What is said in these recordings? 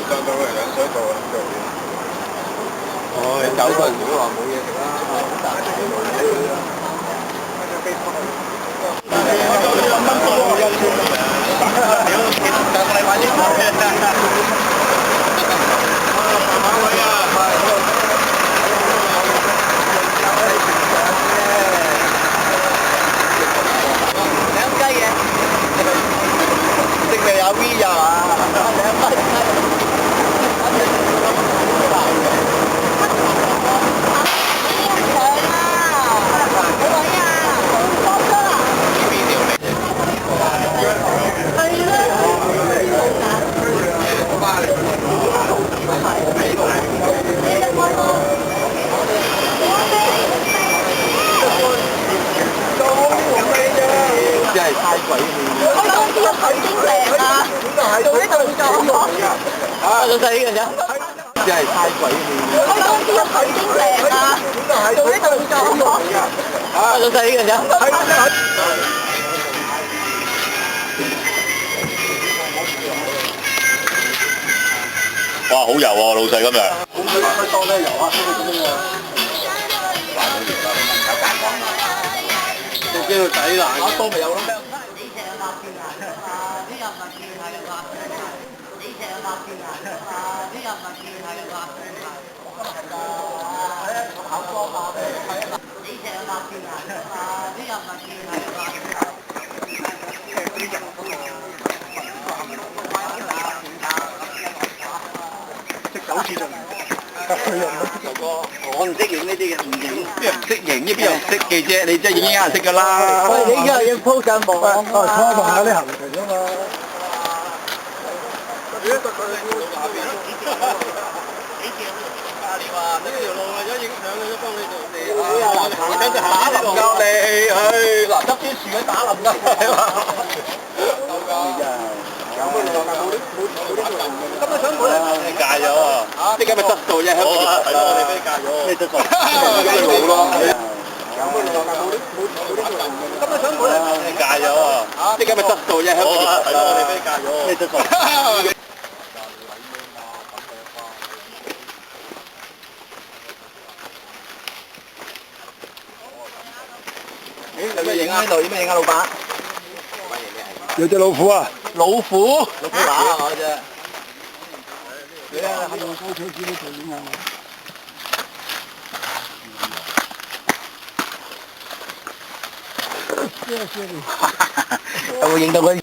上到嚟引水道啊，腳軟。哦，你走嗰陣時都話冇嘢食啦，好大條路嚟㗎。上個禮拜先買嘅。真係太鬼面。香港啲水晶石啊，做啲動作。啊，老細呢個啫。真係太鬼面。香港啲水晶石啊，做啲動作。啊，老細呢個啫。哇，好油喎，老細今日。咁佢多咩油啊？我驚佢抵爛，多咪有咯。你成日立住牙啊！啲人咪叫係話，你成日立住牙啊！啲人咪叫係話，我今日係㗎，係啊，我考過嘛，係啊，你成日立住牙啊！啲人咪叫係話。識走線就唔劉哥，我唔識影呢啲嘅，唔影。邊人識影呢？邊人識嘅啫？你真係影硬識㗎啦。我影咗要鋪上網啊！初步下啲行程啊嘛。你話呢條路為咗影相嘅，都幫你做地。行緊就行呢度。教你去嗱，執啲樹喺打冧㗎。有咩路啊？冇啲咁你想冇咧？你戒咗啊？呢家咪質素啫，好啊，係咯，我哋俾你戒咗。咩質素？咁咪冇咯。有咩路啊？冇啲咁你想冇咧？你戒咗啊？呢家咪質素啫，好啊，係咯，我哋俾你戒咗。咩質素？有咩影啊？呢度有咩影啊，老闆？有隻老虎啊！老虎？老虎乸啊！我隻。你啊，係用高手指呢度影啊！有冇影到佢？有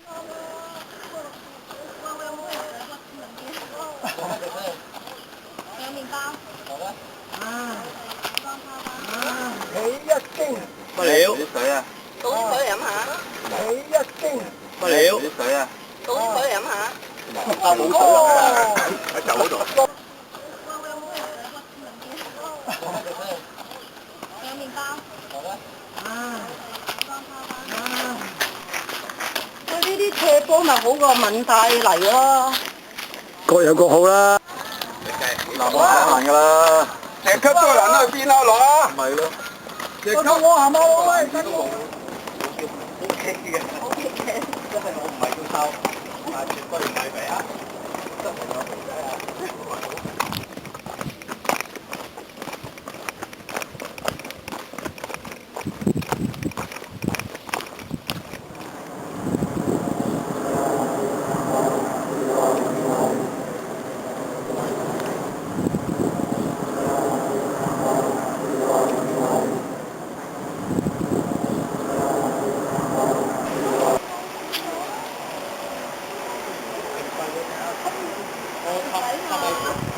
麵包。啊！起一驚。乜料？啲水啊！倒啲水嚟飲下。起一驚。乜料？啲水啊！倒啲水嚟飲下。啊冇水啊！喺酒嗰度。有麵包。啊！佢呢啲斜坡咪好過敏帶嚟咯。各有各好啦。嗱，我行㗎啦。成級都係人去邊啊，攞？唔係咯。成級我行啊，我喂，真係。OK 嘅。OK 嘅。因為我唔係叫抄，但係絕對唔係肥啊。真係有肥仔啊！我